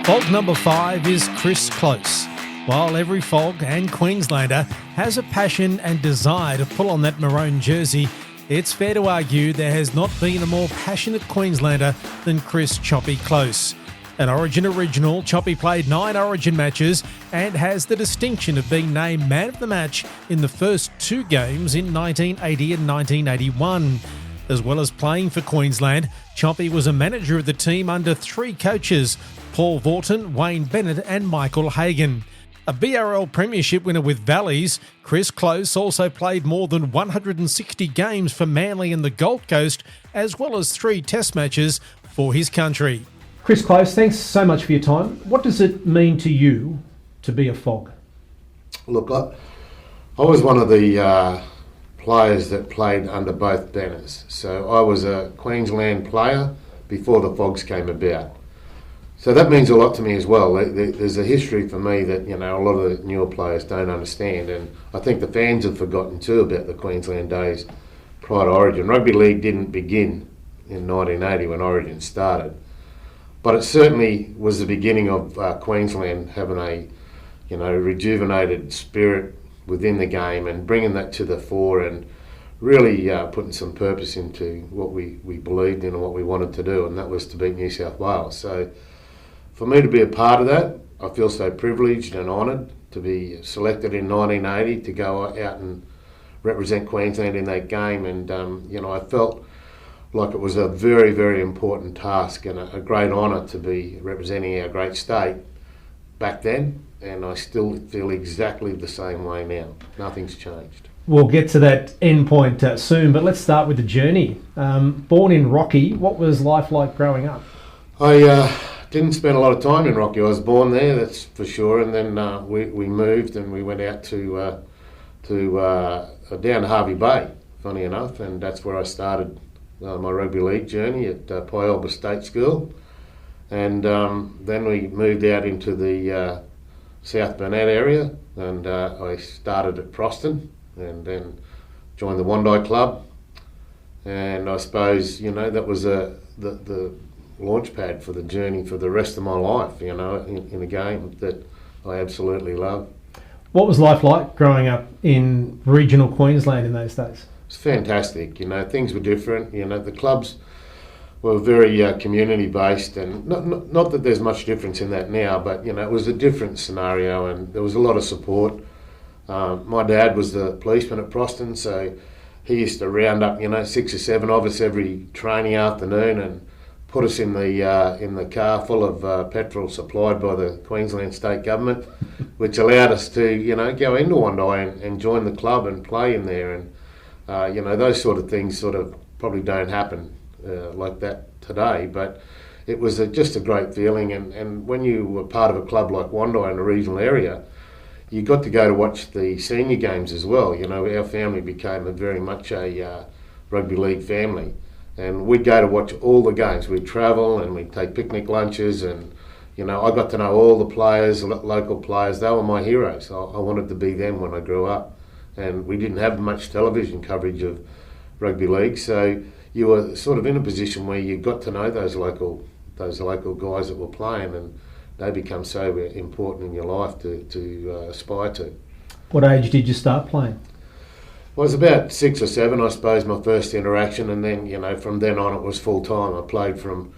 FOG number 5 is Chris Close. While every FOG and Queenslander has a passion and desire to pull on that Maroon Jersey, it's fair to argue there has not been a more passionate Queenslander than Chris Choppy Close. An Origin original, Choppy played 9 Origin matches and has the distinction of being named man of the match in the first 2 games in 1980 and 1981. As well as playing for Queensland, Choppy was a manager of the team under 3 coaches, Paul Vorton, Wayne Bennett and Michael Hagan. A BRL premiership winner with Valleys, Chris Close also played more than 160 games for Manly and the Gold Coast, as well as 3 test matches for his country. Chris Close, thanks so much for your time. What does it mean to you to be a FOG? Look, I was one of the players that played under both banners. So I was a Queensland player before the FOGs came about. So that means a lot to me as well. There's a history for me that, a lot of the newer players don't understand, and I think the fans have forgotten too about the Queensland days prior to Origin. Rugby league didn't begin in 1980 when Origin started, but it certainly was the beginning of Queensland having a, rejuvenated spirit within the game and bringing that to the fore and really putting some purpose into what we believed in and what we wanted to do, and that was to beat New South Wales. So for me to be a part of that, I feel so privileged and honoured to be selected in 1980 to go out and represent Queensland in that game. And, I felt like it was a very, very important task and a great honour to be representing our great state back then. And I still feel exactly the same way now. Nothing's changed. We'll get to that end point soon, but let's start with the journey. Born in Rocky, what was life like growing up? I didn't spend a lot of time in Rocky. I was born there, that's for sure, and then we moved and we went out to down to Harvey Bay, funny enough, and that's where I started my rugby league journey at Pyalba State School, and then we moved out into the South Burnett area, and I started at Proston and then joined the Wandai Club, and I suppose that was the launch pad for the journey for the rest of my life, in a game that I absolutely love. What was life like growing up in regional Queensland in those days? It's fantastic. Things were different. The clubs were very community based, and not that there's much difference in that now, but it was a different scenario, and there was a lot of support. My dad was the policeman at Proston, so he used to round up 6 or 7 of us every training afternoon and put us in the car full of petrol supplied by the Queensland state government, which allowed us to go into Wandai and join the club and play in there, and those sort of things sort of probably don't happen like that today, but it was just a great feeling, and when you were part of a club like Wandai in a regional area, you got to go to watch the senior games as well. Our family became very much a rugby league family, and we'd go to watch all the games. We'd travel and we'd take picnic lunches, and I got to know all the players, local players. They were my heroes. I wanted to be them when I grew up, and we didn't have much television coverage of rugby league, so you were sort of in a position where you got to know those local guys that were playing, and they become so important in your life to aspire to. What age did you start playing? Well, it was about 6 or 7, I suppose, my first interaction, and then from then on it was full time. I played from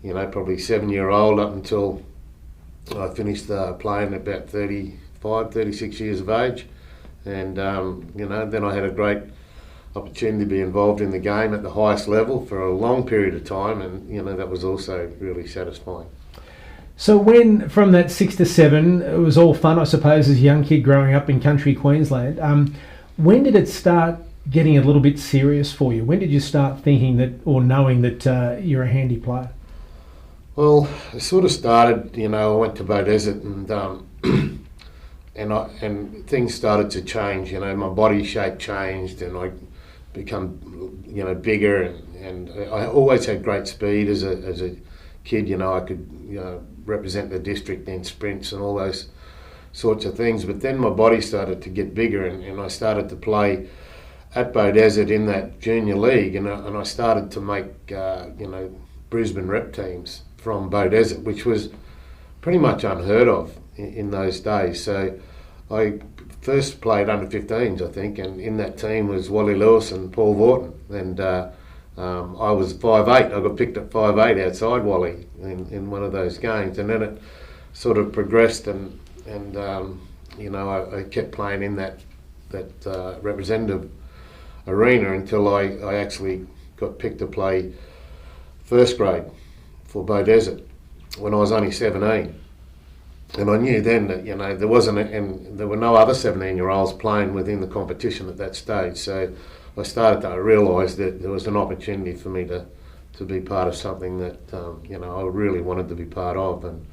probably 7-year-old up until I finished playing at about 35, 36 years of age, and then I had a great opportunity to be involved in the game at the highest level for a long period of time, and that was also really satisfying. So when, from that 6 to 7, it was all fun, I suppose, as a young kid growing up in country Queensland. When did it start getting a little bit serious for you? When did you start thinking that, or knowing that you're a handy player? Well, it sort of started, I went to Beaudesert and things started to change. My body shape changed, and I become, bigger, and I always had great speed as a kid. I could, represent the district in sprints and all those sorts of things. But then my body started to get bigger, and I started to play at Beaudesert in that junior league, and I started to make, Brisbane rep teams from Beaudesert, which was pretty much unheard of in those days. So I first played under 15s, I think, and in that team was Wally Lewis and Paul Vorton. And I was 5'8". I got picked at 5'8" outside Wally in one of those games. And then it sort of progressed and I kept playing in that representative arena until I actually got picked to play first grade for Beaudesert when I was only 17. And I knew then that, there wasn't, and there were no other 17-year-olds playing within the competition at that stage. So I started to realise that there was an opportunity for me to be part of something that, I really wanted to be part of. And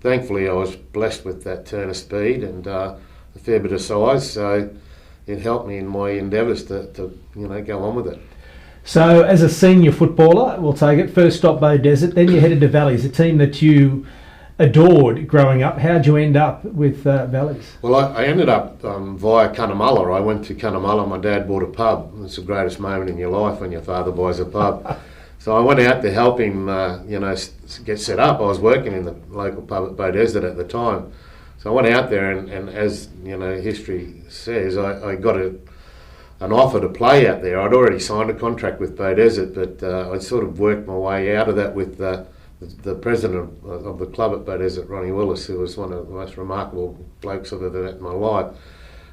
thankfully I was blessed with that turn of speed and a fair bit of size. So it helped me in my endeavours to go on with it. So as a senior footballer, we'll take it, first stop Beaudesert, then you headed to Valleys, a team that you adored growing up. How'd you end up with Valleys? Well, I ended up via Cunnamulla. I went to Cunnamulla. My dad bought a pub. It's the greatest moment in your life when your father buys a pub. So I went out to help him, get set up. I was working in the local pub at Beaudesert at the time. So I went out there and as, history says, I got an offer to play out there. I'd already signed a contract with Beaudesert, but I'd sort of worked my way out of that with the president of the club at Beaudesert, Ronnie Willis, who was one of the most remarkable blokes I've ever met in my life.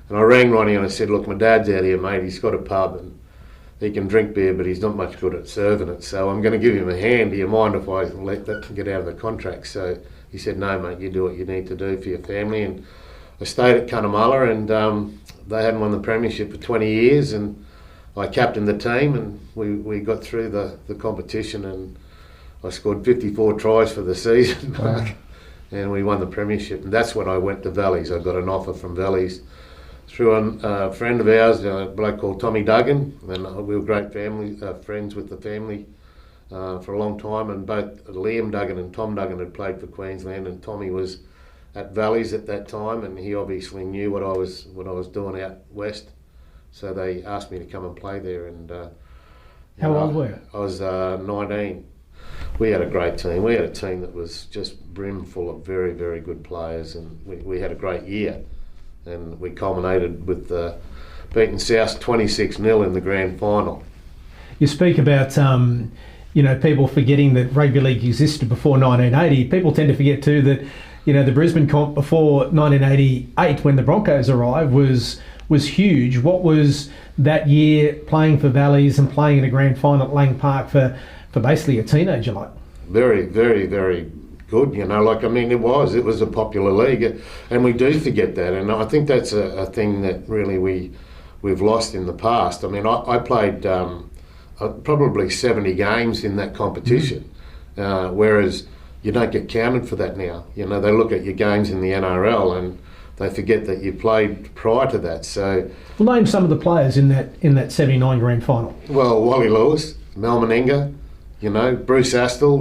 And I rang Ronnie and I said, look, my dad's out here, mate. He's got a pub and he can drink beer, but he's not much good at serving it. So I'm going to give him a hand. Do you mind if I let that get out of the contract? So he said, no, mate, you do what you need to do for your family. And I stayed at Cunnamulla and they hadn't won the premiership for 20 years and I captained the team and we got through the competition and I scored 54 tries for the season. Wow. And we won the premiership. And that's when I went to Valleys. I got an offer from Valleys through a friend of ours, a bloke called Tommy Duggan, and we were great family friends with the family for a long time. And both Liam Duggan and Tom Duggan had played for Queensland, and Tommy was at Valleys at that time, and he obviously knew what I was doing out west. So they asked me to come and play there. And how old were you? I was 19. We had a great team. We had a team that was just brim full of very, very good players, and we had a great year. And we culminated with beating South 26-0 in the grand final. You speak about people forgetting that rugby league existed before 1980. People tend to forget too that the Brisbane comp before 1988, when the Broncos arrived, was huge. What was that year playing for Valleys and playing in a grand final at Lang Park for basically a teenager like? Very, very, very good. It was a popular league, and we do forget that. And I think that's a thing that really we've lost in the past. I mean, I played probably 70 games in that competition, whereas you don't get counted for that now. They look at your games in the NRL and they forget that you played prior to that. So, well, name some of the players in that 79 grand final. Well, Wally Lewis, Mel Meninga, Bruce Astle.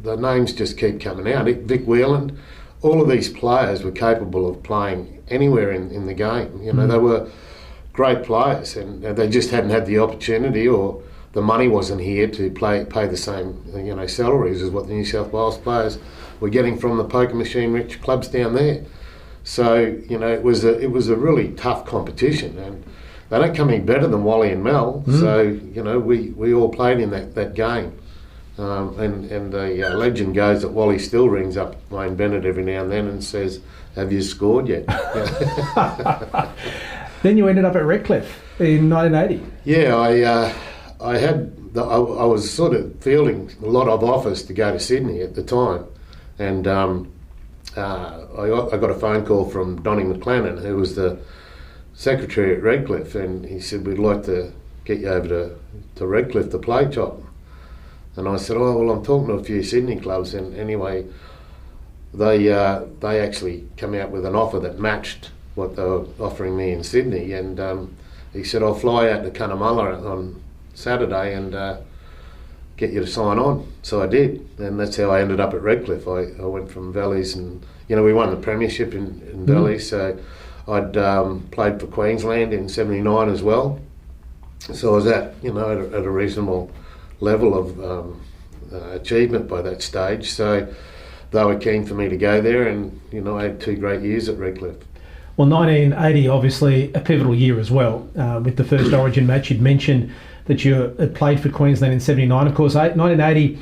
The names just keep coming out. Vic Wheeland. All of these players were capable of playing anywhere in the game. They were great players, and they just hadn't had the opportunity, or the money wasn't here to pay the same salaries as what the New South Wales players were getting from the poker machine rich clubs down there. So it was a really tough competition, and they don't come any better than Wally and Mel. So we all played in that game. And the legend goes that Wally still rings up Wayne Bennett every now and then and says, "Have you scored yet?" Then you ended up at Redcliffe in 1980. Yeah, I was sort of fielding a lot of offers to go to Sydney at the time, and I got a phone call from Donnie McLennan, who was the secretary at Redcliffe, and he said, "We'd like to get you over to Redcliffe to play Chop." And I said, "Oh, well, I'm talking to a few Sydney clubs." And anyway, they actually come out with an offer that matched what they were offering me in Sydney. And he said, "I'll fly out to Cunnamulla on Saturday and get you to sign on." So I did, and that's how I ended up at Redcliffe. I went from Valleys, and we won the premiership in Valleys. So I'd played for Queensland in '79 as well. So I was at a reasonable level of achievement by that stage. So they were keen for me to go there, and I had 2 great years at Redcliffe. Well, 1980, obviously a pivotal year as well, with the first Origin match. You'd mentioned that you had played for Queensland in 79. Of course, 1980,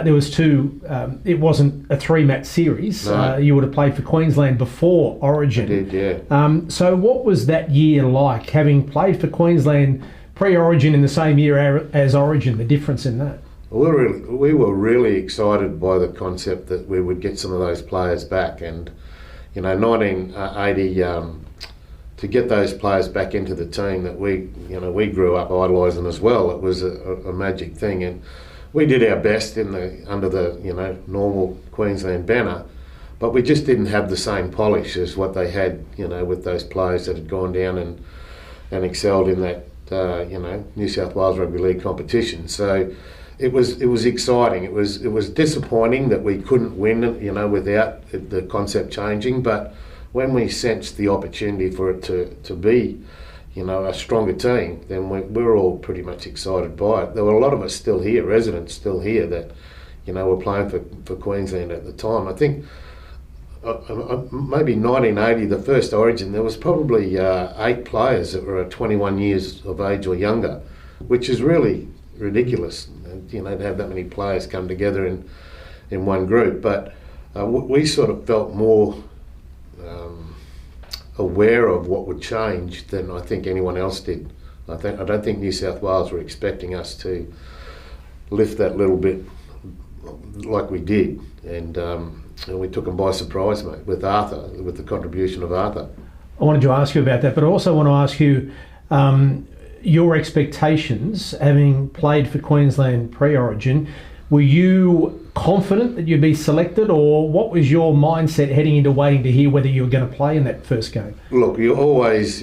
there was 2, it wasn't a 3-match series. No. You would have played for Queensland before Origin. I did, yeah. So what was that year like, having played for Queensland pre-Origin in the same year as Origin, the difference in that? We were really excited by the concept that we would get some of those players back, and 1980 to get those players back into the team that we grew up idolising as well. It was a magic thing, and we did our best under the normal Queensland banner, but we just didn't have the same polish as what they had with those players that had gone down and excelled in that New South Wales Rugby League competition. So it was exciting. It was disappointing that we couldn't win, without the concept changing. But when we sensed the opportunity for it to be, a stronger team, then we were all pretty much excited by it. There were a lot of us still here, residents still here, that were playing for Queensland at the time. I think maybe 1980, the first Origin, there was probably 8 players that were 21 years of age or younger, which is really ridiculous, to have that many players come together in one group. But we sort of felt more aware of what would change than I think anyone else did. I don't think New South Wales were expecting us to lift that little bit like we did, and we took them by surprise, mate, with the contribution of Arthur. I wanted to ask you about that, but I also want to ask you your expectations, having played for Queensland pre-Origin. Were you confident that you'd be selected, or what was your mindset heading into waiting to hear whether you were going to play in that first game? Look, you always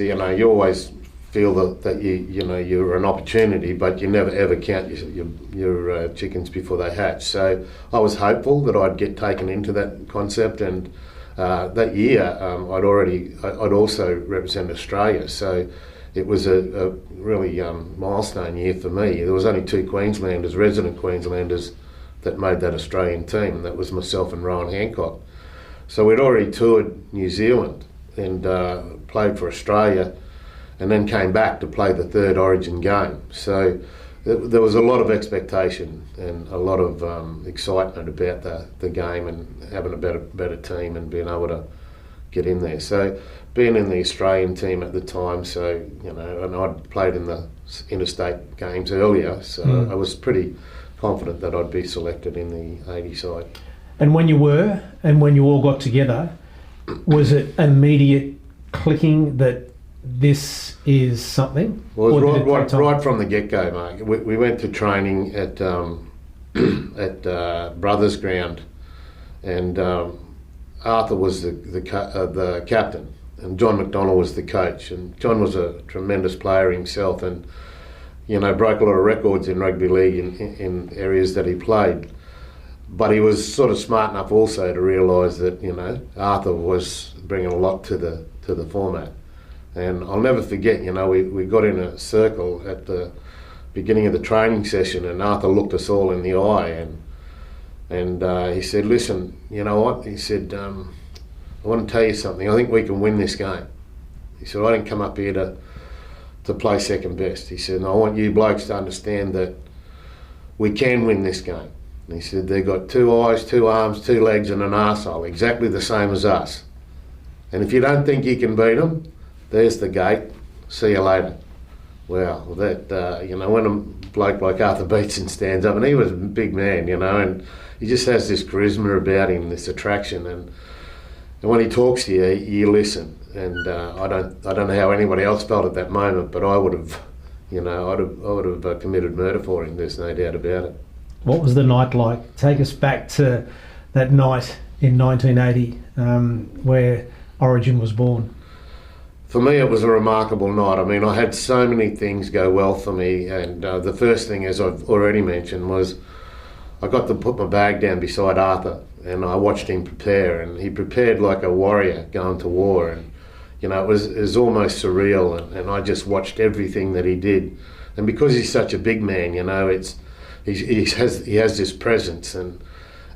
feel that you're an opportunity, but you never ever count your chickens before they hatch. So I was hopeful that I'd get taken into that concept, and that year I'd also represent Australia. So it was a really milestone year for me. There was only 2 Queenslanders, resident Queenslanders, that made that Australian team, and that was myself and Rowan Hancock. So we'd already toured New Zealand and played for Australia, and then came back to play the 3rd Origin game. So there was a lot of expectation and a lot of excitement about the game and having a better team and being able to get in there. So being in the Australian team at the time, and I'd played in the interstate games earlier, so I was pretty confident that I'd be selected in the 80 side. And when you were, and when you all got together, was it immediate clicking that this is something? Well, it was right from the get-go, Mark. We went to training at Brothers Ground, and Arthur was the captain, and John McDonnell was the coach. And John was a tremendous player himself, and broke a lot of records in rugby league in areas that he played. But he was sort of smart enough also to realise that Arthur was bringing a lot to the format. And I'll never forget, we got in a circle at the beginning of the training session, and Arthur looked us all in the eye, and he said, "Listen, you know what?" He said, "I want to tell you something. I think we can win this game." He said, "I didn't come up here to play second best." He said, "I want you blokes to understand that we can win this game." And he said, "They've got 2 eyes, 2 arms, 2 legs and an arsehole, exactly the same as us. And if you don't think you can beat them, there's the gate. See you later." Well, that, when a bloke like Artie Beetson stands up, and he was a big man, and he just has this charisma about him, this attraction, and when he talks to you, you listen. And I don't know how anybody else felt at that moment, but I would have, I would have committed murder for him. There's no doubt about it. What was the night like? Take us back to that night in 1980 where Origin was born. For me, it was a remarkable night. I mean, I had so many things go well for me, and the first thing, as I've already mentioned, was I got to put my bag down beside Arthur, and I watched him prepare, and he prepared like a warrior going to war, and it was almost surreal, and I just watched everything that he did. And because he's such a big man, he has this presence, and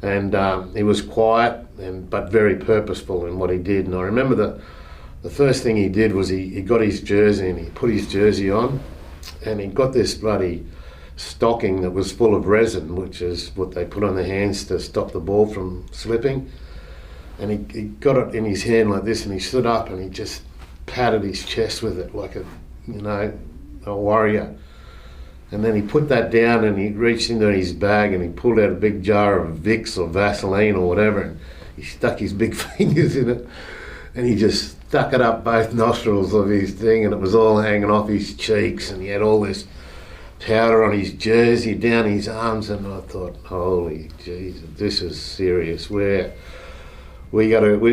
And he was quiet but very purposeful in what he did. And I remember the first thing he did was he got his jersey and he put his jersey on, and he got this bloody stocking that was full of resin, which is what they put on their hands to stop the ball from slipping. And he got it in his hand like this, and he stood up and he just patted his chest with it like a warrior. And then he put that down and he reached into his bag and he pulled out a big jar of Vicks or Vaseline or whatever, and he stuck his big fingers in it and he just stuck it up both nostrils of his thing, and it was all hanging off his cheeks, and he had all this powder on his jersey down his arms, and I thought, holy Jesus, this is serious. We've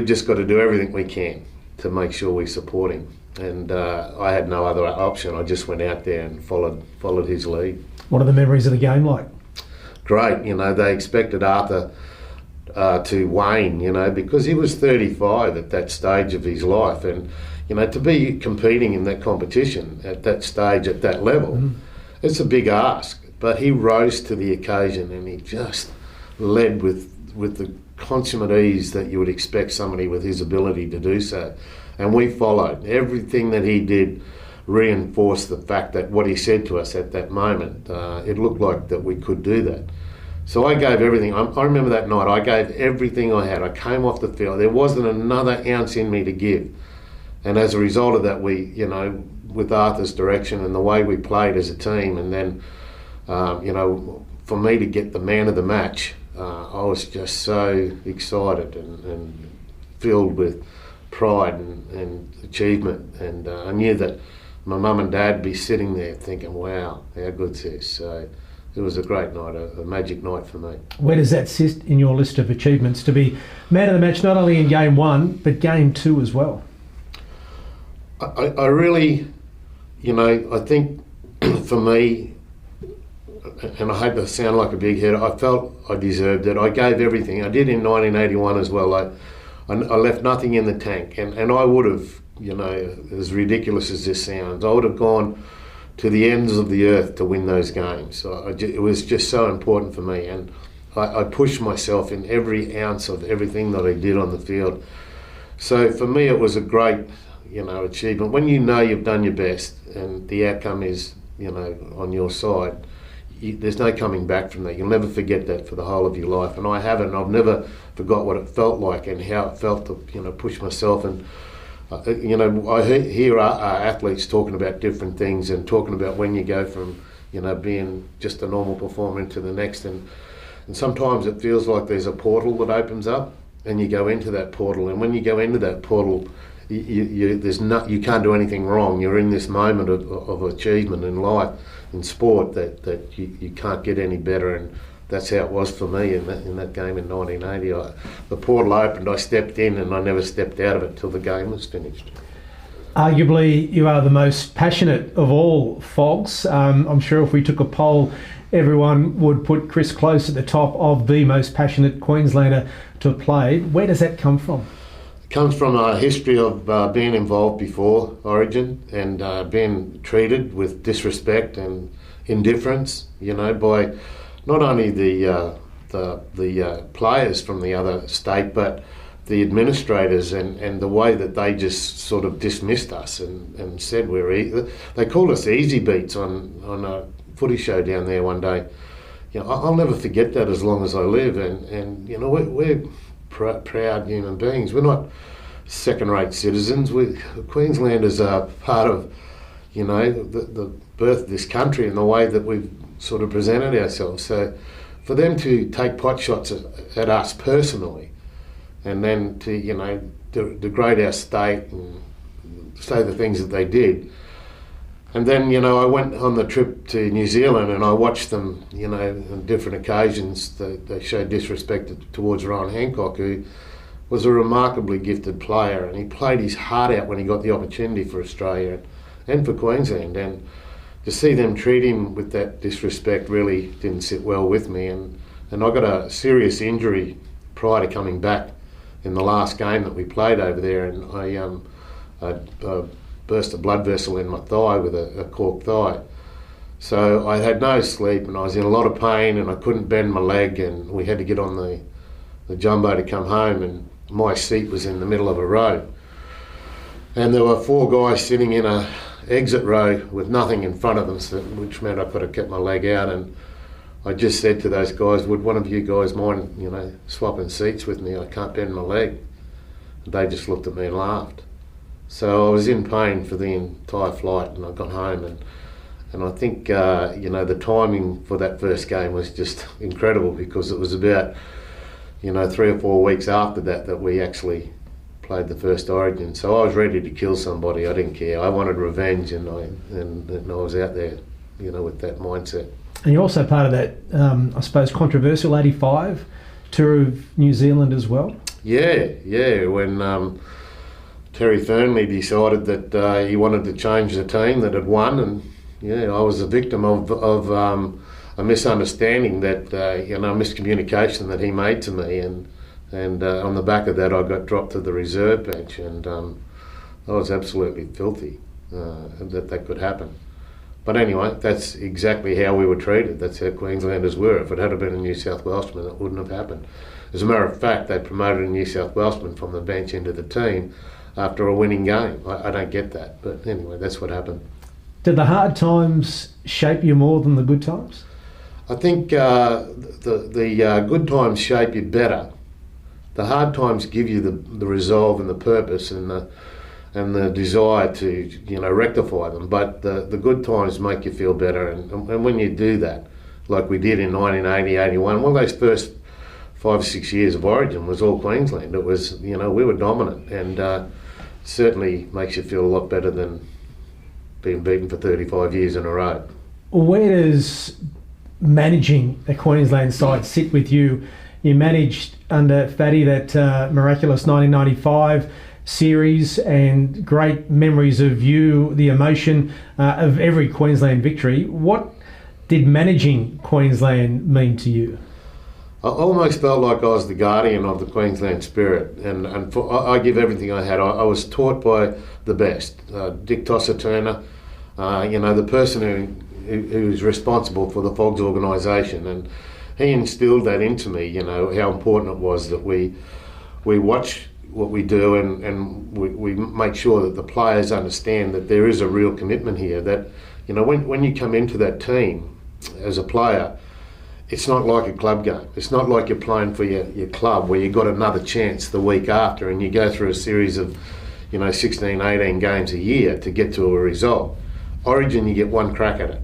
just got to do everything we can to make sure we support him. And I had no other option. I just went out there and followed his lead. What are the memories of the game like? Great. They expected Arthur to wane, because he was 35 at that stage of his life. And, to be competing in that competition at that stage, at that level, it's a big ask. But he rose to the occasion and he just led with the consummate ease that you would expect somebody with his ability to do so. And we followed. Everything that he did reinforced the fact that what he said to us at that moment, it looked like that we could do that. So I gave everything. I remember that night, I gave everything I had. I came off the field. There wasn't another ounce in me to give. And as a result of that, we, with Arthur's direction and the way we played as a team, and then, for me to get the man of the match, I was just so excited and filled with pride and achievement, and I knew that my mum and dad would be sitting there thinking, wow, how good's this? So it was a great night, a magic night for me. Where does that sit in your list of achievements, to be man of the match not only in game 1 but game 2 as well? I really, I think for me, and I hate to sound like a big head, I felt I deserved it. I gave everything. I did in 1981 as well. I left nothing in the tank, and I would have, as ridiculous as this sounds, I would have gone to the ends of the earth to win those games. It was just so important for me, and I pushed myself in every ounce of everything that I did on the field. So for me, it was a great, achievement. When you've done your best and the outcome is, on your side, there's no coming back from that. You'll never forget that for the whole of your life, and I haven't. I've never forgot what it felt like and how it felt to push myself. And I hear athletes talking about different things and talking about when you go from being just a normal performer into the next, and sometimes it feels like there's a portal that opens up and you go into that portal, and when you go into that portal, you can't do anything wrong. You're in this moment of achievement in life, in sport, that you can't get any better, and that's how it was for me in that game in 1980. The portal opened, I stepped in, and I never stepped out of it till the game was finished. Arguably, you are the most passionate of all FOGs. I'm sure if we took a poll, everyone would put Chris Close at the top of the most passionate Queenslander to have played. Where does that come from? It comes from a history of being involved before Origin and being treated with disrespect and indifference, by not only the players from the other state, but the administrators and the way that they just sort of dismissed us and said they called us easy beats on a footy show down there one day. I'll never forget that as long as I live, and we're proud human beings. We're not second-rate citizens. Queenslanders are part of, the birth of this country and the way that we've sort of presented ourselves. So for them to take pot shots at us personally, and then to degrade our state and say the things that they did. And then, I went on the trip to New Zealand and I watched them, on different occasions. They showed disrespect towards Rowan Hancock, who was a remarkably gifted player, and he played his heart out when he got the opportunity for Australia and for Queensland. And to see them treat him with that disrespect really didn't sit well with me. And I got a serious injury prior to coming back in the last game that we played over there, and I burst a blood vessel in my thigh with a cork thigh. So I had no sleep and I was in a lot of pain and I couldn't bend my leg, and we had to get on the jumbo to come home, and my seat was in the middle of a row. And there were 4 guys sitting in a exit row with nothing in front of them, which meant I could have kept my leg out. And I just said to those guys, would one of you guys mind, swapping seats with me? I can't bend my leg. And they just looked at me and laughed. So I was in pain for the entire flight, and I got home, and I think the timing for that first game was just incredible, because it was about 3 or 4 weeks after that we actually played the first Origin. So I was ready to kill somebody. I didn't care. I wanted revenge, and I was out there, with that mindset. And you're also part of that, I suppose, controversial '85 tour of New Zealand as well. Yeah. When Terry Fernley decided that he wanted to change the team that had won, and I was a victim of a misunderstanding that miscommunication that he made to me, and on the back of that I got dropped to the reserve bench, and I was absolutely filthy that could happen. But anyway, that's exactly how we were treated. That's how Queenslanders were. If it had been a New South Welshman, it wouldn't have happened. As a matter of fact, they promoted a New South Welshman from the bench into the team after a winning game. I don't get that, but anyway, that's what happened. Did the hard times shape you more than the good times? I think the good times shape you better. The hard times give you the resolve and the purpose and the desire to rectify them. But the good times make you feel better, and when you do that, like we did in 1980, 81, well, those first 5 or 6 years of Origin was all Queensland. It was we were dominant, and certainly makes you feel a lot better than being beaten for 35 years in a row. Where does managing a Queensland side sit with you? You managed under Fatty that miraculous 1995 series, and great memories of you, the emotion of every Queensland victory. What did managing Queensland mean to you? I almost felt like I was the guardian of the Queensland spirit, and I give everything I had. I was taught by the best, Dick Tosser-Turner, the person who was responsible for the FOGS organisation, and he instilled that into me, how important it was that we watch what we do, and we make sure that the players understand that there is a real commitment here, that when you come into that team as a player, it's not like a club game. It's not like you're playing for your club where you've got another chance the week after and you go through a series of 16, 18 games a year to get to a result. Origin, you get one crack at it,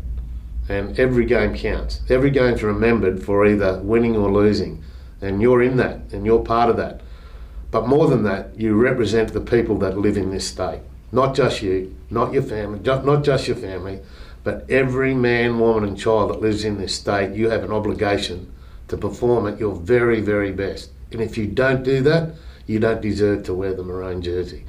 and every game counts. Every game's remembered for either winning or losing, and you're in that and you're part of that. But more than that, you represent the people that live in this state. Not just you, not your family, not just your family, but every man, woman and child that lives in this state. You have an obligation to perform at your very, very best. And if you don't do that, you don't deserve to wear the Maroon Jersey.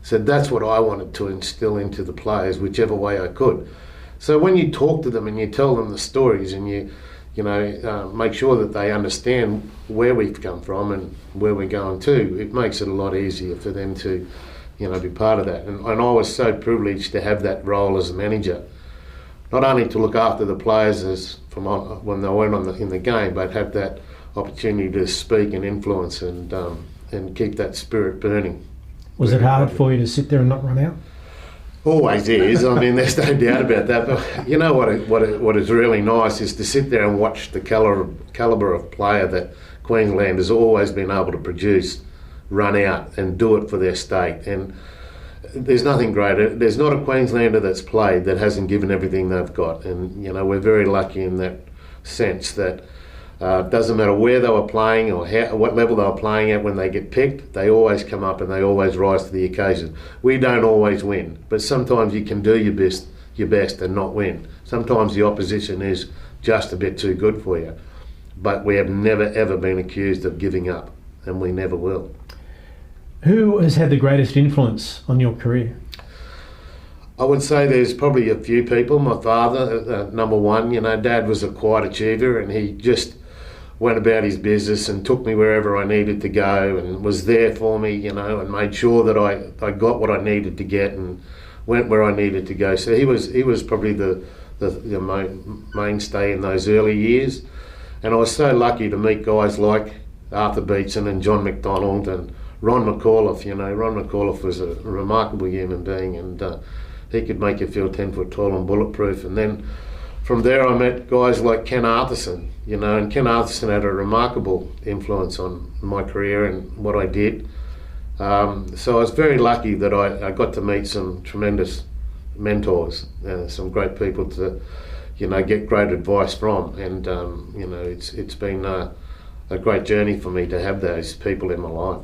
So that's what I wanted to instill into the players, whichever way I could. So when you talk to them and you tell them the stories, and you make sure that they understand where we've come from and where we're going to, it makes it a lot easier for them to be part of that. And I was so privileged to have that role as a manager. Not only to look after the players when they weren't in the game, but have that opportunity to speak and influence and keep that spirit burning. Was it hard for you to sit there and not run out? Always is. I mean, there's no doubt about that. But what is really nice is to sit there and watch the calibre of player that Queensland has always been able to produce, run out and do it for their state. And there's nothing greater. There's not a Queenslander that's played that hasn't given everything they've got, and we're very lucky in that sense that it doesn't matter where they were playing or what level they were playing at. When they get picked, they always come up and they always rise to the occasion. We don't always win, but sometimes you can do your best and not win. Sometimes the opposition is just a bit too good for you, but we have never ever been accused of giving up, and we never will. Who has had the greatest influence on your career? I would say there's probably a few people. My father, number one. Dad was a quiet achiever, and he just went about his business and took me wherever I needed to go and was there for me, and made sure that I got what I needed to get and went where I needed to go. So he was probably the mainstay in those early years. And I was so lucky to meet guys like Artie Beetson and John McDonald and Ron McAuliffe. Ron McAuliffe was a remarkable human being, and he could make you feel 10 foot tall and bulletproof. And then from there I met guys like Ken Arthurson, and Ken Arthurson had a remarkable influence on my career and what I did. So I was very lucky that I got to meet some tremendous mentors, some great people to, get great advice from. And, it's been a great journey for me to have those people in my life.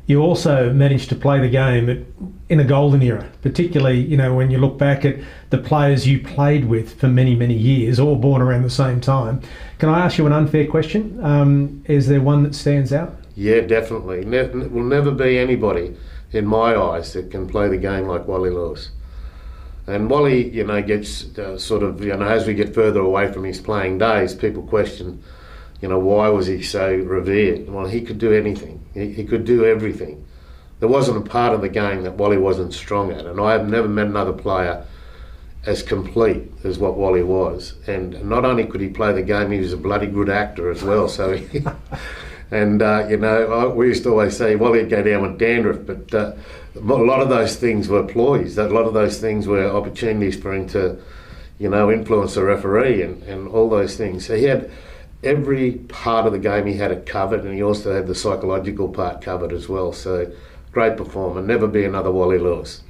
You also managed to play the game in a golden era, particularly, when you look back at the players you played with for many, many years, all born around the same time. Can I ask you an unfair question? Is there one that stands out? Yeah, definitely. Will never be anybody, in my eyes, that can play the game like Wally Lewis. And Wally, gets as we get further away from his playing days, people question, why was he so revered? Well, he could do anything. He could do everything. There wasn't a part of the game that Wally wasn't strong at, and I have never met another player as complete as what Wally was. And not only could he play the game, he was a bloody good actor as well. So, we used to always say Wally'd go down with dandruff, but a lot of those things were ploys. A lot of those things were opportunities for him to, influence the referee and all those things. So he had every part of the game, he had it covered, and he also had the psychological part covered as well. So great performer, never be another Wally Lewis.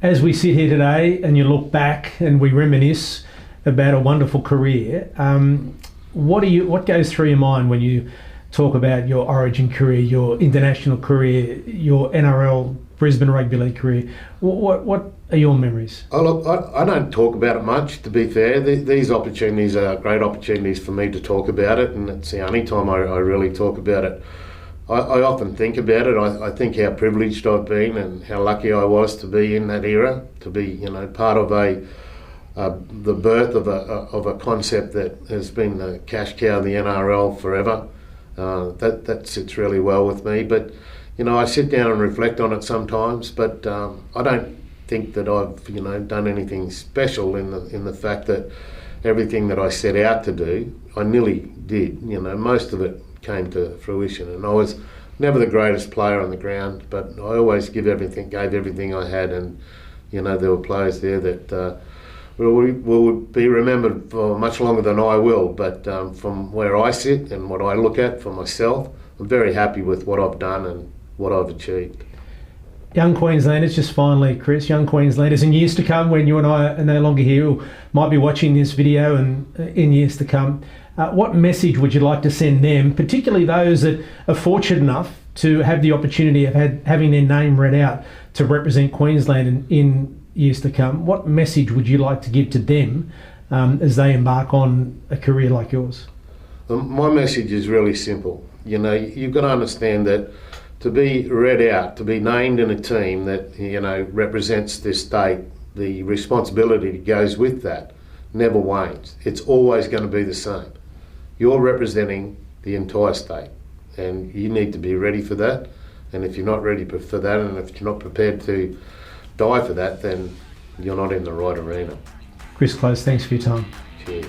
As we sit here today and you look back and we reminisce about a wonderful career, what goes through your mind when you talk about your Origin career, your international career, your NRL Brisbane Rugby League career? What are your memories? Oh, look, I don't talk about it much, to be fair. These opportunities are great opportunities for me to talk about it, and it's the only time I really talk about it. I often think about it. I think how privileged I've been and how lucky I was to be in that era, to be part of the birth of a concept that has been the cash cow of the NRL forever. That sits really well with me. But I sit down and reflect on it sometimes. But I don't think that I've done anything special in the fact that everything that I set out to do, I nearly did. Most of it came to fruition, and I was never the greatest player on the ground, but I always gave everything I had, and there were players there that will be remembered for much longer than I will. But from where I sit and what I look at for myself, I'm very happy with what I've done and what I've achieved. Young Queenslanders, just finally, Chris, young Queenslanders in years to come, when you and I are no longer here, who might be watching this video and in years to come, what message would you like to send them, particularly those that are fortunate enough to have the opportunity of having their name read out to represent Queensland in years to come? What message would you like to give to them as they embark on a career like yours? My message is really simple. You've got to understand that to be read out, to be named in a team that represents this state, the responsibility that goes with that never wanes. It's always going to be the same. You're representing the entire state, and you need to be ready for that. And if you're not ready for that, and if you're not prepared to die for that, then you're not in the right arena. Chris Close, thanks for your time. Cheers.